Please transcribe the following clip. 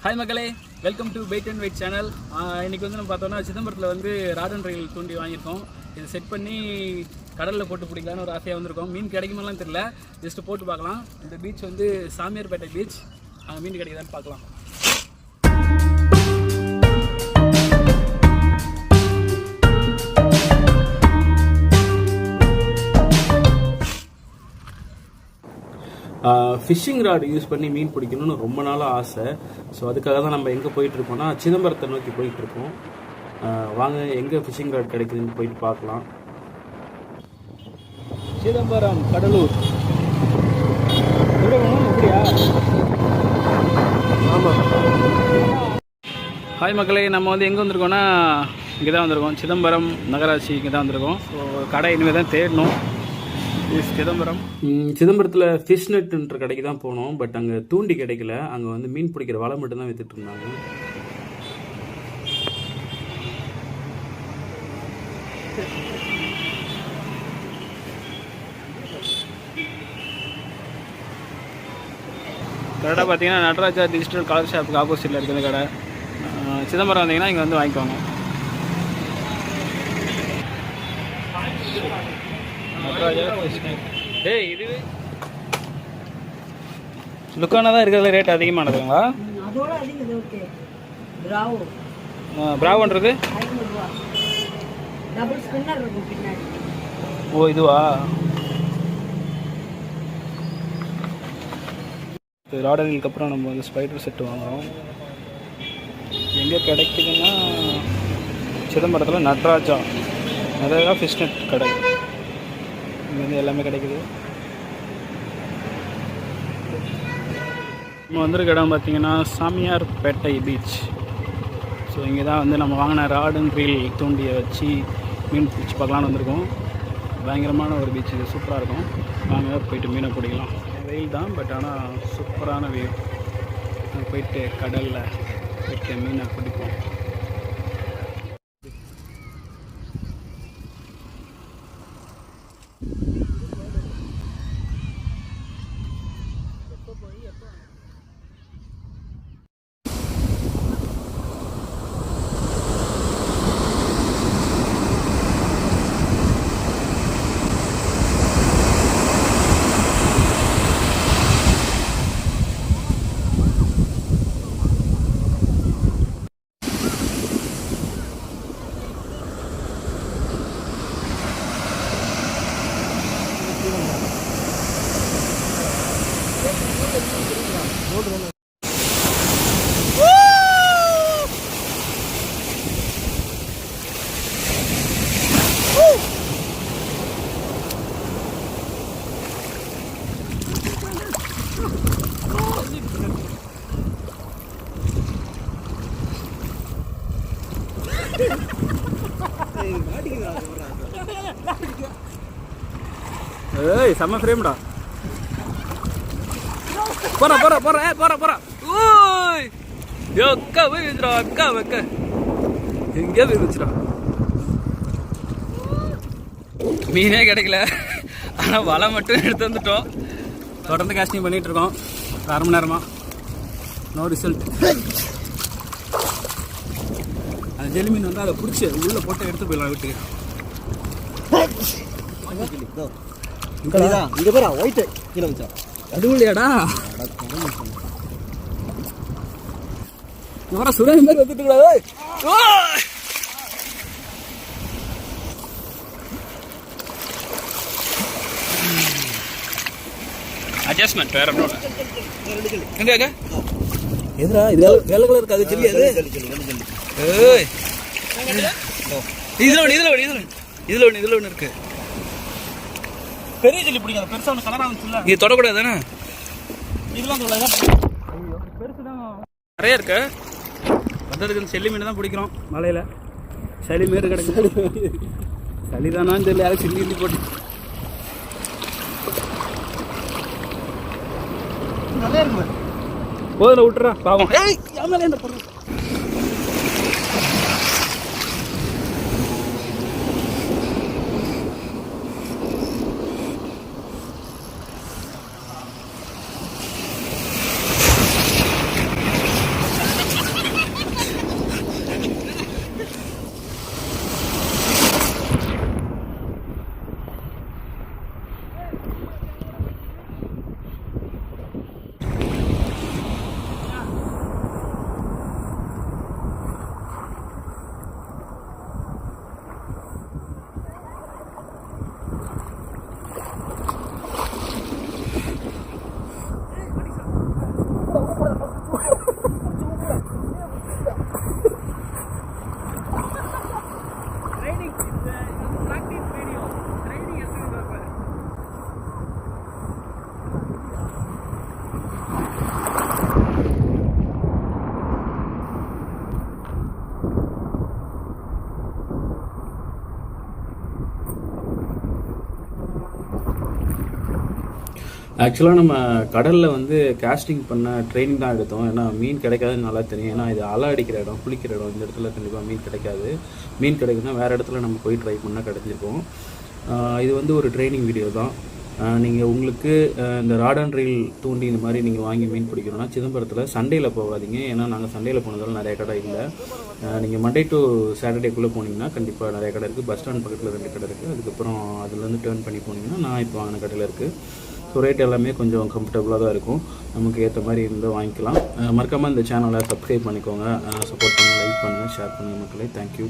Hi மக்களே, welcome to bite and wait channel. இன்றைக்கி வந்து நம்ம பார்த்தோன்னா சிதம்பரத்தில் வந்து ராட் அண்ட் ரயில் தூண்டி வாங்கியிருக்கோம். இது செட் பண்ணி கடலில் போட்டு பிடிக்கலான்னு ஒரு ஆசையாக வந்திருக்கோம். மீன் கிடைக்குமாலாம் தெரியல, ஜஸ்ட்டு போட்டு பார்க்கலாம். இந்த பீச் வந்து சாமியார்பேட்டை பீச். அங்கே மீன் கிடைக்குதான்னு பார்க்கலாம். ஃபிஷ்ஷிங் ராடு யூஸ் பண்ணி மீன் பிடிக்கணும்னு ரொம்ப நாளாக ஆசை. ஸோ அதுக்காக தான் நம்ம எங்கே போயிட்டுருக்கோம்னா சிதம்பரத்தை நோக்கி போயிட்டுருக்கோம். வாங்க எங்கே ஃபிஷ்ஷிங் ராட் கிடைக்குதுன்னு போயிட்டு பார்க்கலாம். சிதம்பரம், கடலூர். அப்படியா? ஆமாம். ஹாய் மக்களே, நம்ம வந்து எங்கே வந்திருக்கோம்னா இங்கே தான் வந்திருக்கோம். சிதம்பரம் நகராட்சி இங்கே தான் வந்திருக்கோம். ஸோ கடை இனிமேல் தான் தேடணும். சிதம்பரத்தில் ஃபிஷ் நெட்டுன்ற கடைக்கு தான் போனோம். பட் அங்கே தூண்டி கிடைக்கல. அங்கே வந்து மீன் பிடிக்கிற வலை மட்டும்தான் வித்துட்டு இருந்தாங்க. கடை பார்த்தீங்கன்னா நடராஜா டிஜிட்டல் கலர் ஷாப்புக்கு ஆப்போசிட்டில் இருக்குது கடை. சிதம்பரம் வந்தீங்கன்னா இங்கே வந்து வாங்கிக்கோங்க. டேய், இது லுக்கானா தான் இருக்கிறதுல ரேட் அதிகமானதுங்களா? பிராவோன்றது ஓ இதுவா? ராடலுக்கு அப்புறம் நம்ம வந்து ஸ்பைடர் செட்டு வாங்குகிறோம். எங்கே கிடைக்குதுன்னா சிதம்பரத்தில் நடராஜா ஃபிஷ் நெட் கடை. இங்கே வந்து எல்லாமே கிடைக்குது. நம்ம வந்திருக்க இடம் பார்த்தீங்கன்னா சாமியார்பேட்டை பீச். ஸோ இங்கே தான் வந்து நம்ம வாங்கின ராட் அண்ட் ரீல் தூண்டியை வச்சு மீன் பிடிச்சி பார்க்கலான்னு வந்திருக்கோம். பயங்கரமான ஒரு பீச், இது சூப்பராக இருக்கும். வாங்க போயிட்டு மீனை பிடிக்கலாம். வெயில் தான், பட் ஆனால் சூப்பரான வெயில். போயிட்டு கடலில் போயிட்டு மீனை பிடிப்போம். ஏய் செம்ம ஃப்ரேம்டா. போறா போறா போறா போறா போறா. ஓய் அக்கா போய் வச்சுடா, அக்கா வைக்க எங்கேயோ போய் வச்சுடா. மீனே கிடைக்கல, ஆனால் வலை மட்டும் எடுத்து வந்துட்டோம். தொடர்ந்து கேஸ்டிங் பண்ணிட்டு இருக்கோம். அரை மணி நேரமா நோ ரிசல்ட். அந்த ஜெல்லி மீன் வந்து அதை பிடிச்சி உள்ளே போட்டு எடுத்து போயிடலாம் வீட்டுக்கு. அதுவுலையாடா சுரேஷ் மாதிரி வந்துட்டு கூடாது. அட்ஜஸ்ட்மெண்ட் வேற எங்க எதுரா இது வெள்ளை கலர் இருக்காது தெரியாது. இதுல ஒண்ணு இருக்கு. பெரிய ஜெல்லி பிடிக்காது, பெருசா ஒன்று கலராக இருந்துச்சுல்ல, இது தொடக்கூடாது தானே. இதெல்லாம் பெருசு தான் நிறைய இருக்கு. வந்ததுக்கு செல்லி மீன் தான் பிடிக்கிறோம். மலையில் சளி மாரி கிடைக்குது. சளிதானான்னு தெரியல, யாரும் சில்லி போட்டு நிறைய இருக்கு. போதில் விட்டுறா பாவம். மேலே என்ன போடுறோம். ஆக்சுவலாக நம்ம கடலில் வந்து காஸ்டிங் பண்ண ட்ரைனிங் தான் எடுத்தோம். ஏன்னா மீன் கிடைக்காதுன்னு நல்லா தெரியும். ஏன்னா இது அலை அடிக்கிற இடம், குளிக்கிற இடம். இந்த இடத்துல கண்டிப்பாக மீன் கிடைக்காது. மீன் கிடைக்குதுன்னா வேறு இடத்துல நம்ம போய் ட்ரை பண்ணால் கிடைச்சிருக்கோம். இது வந்து ஒரு ட்ரைனிங் வீடியோ தான். நீங்கள் உங்களுக்கு இந்த ராட் அண்ட் ரீல் தூண்டி இந்த மாதிரி நீங்கள் வாங்கி மீன் பிடிக்கணும்னா சிதம்பரத்தில் சண்டேயில் போகாதீங்க. ஏன்னா நாங்கள் சண்டேயில் போனதால் நிறைய கடை இல்லை. நீங்கள் மண்டே டு சாட்டர்டேக்குள்ளே போனீங்கன்னா கண்டிப்பாக நிறைய கடை இருக்குது. பஸ் ஸ்டாண்ட் பக்கத்தில் 2 கடை இருக்குது. அதுக்கப்புறம் அதுலேருந்து டேர்ன் பண்ணி போனீங்கன்னா நான் இப்போ வாங்கின கடையில் இருக்குது. ஸோ ரேட் எல்லாமே கொஞ்சம் கம்ஃபர்டபுளாக தான் இருக்கும். நமக்கு ஏற்ற மாதிரி இருந்தால் வாங்கிக்கலாம். மறக்காமல் இந்த சேனலை சப்ஸ்கிரைப் பண்ணிக்கோங்க. சப்போர்ட் பண்ணுங்கள், லைக் பண்ணுங்கள், ஷேர் பண்ணுங்கள் மக்களே. தேங்க்யூ.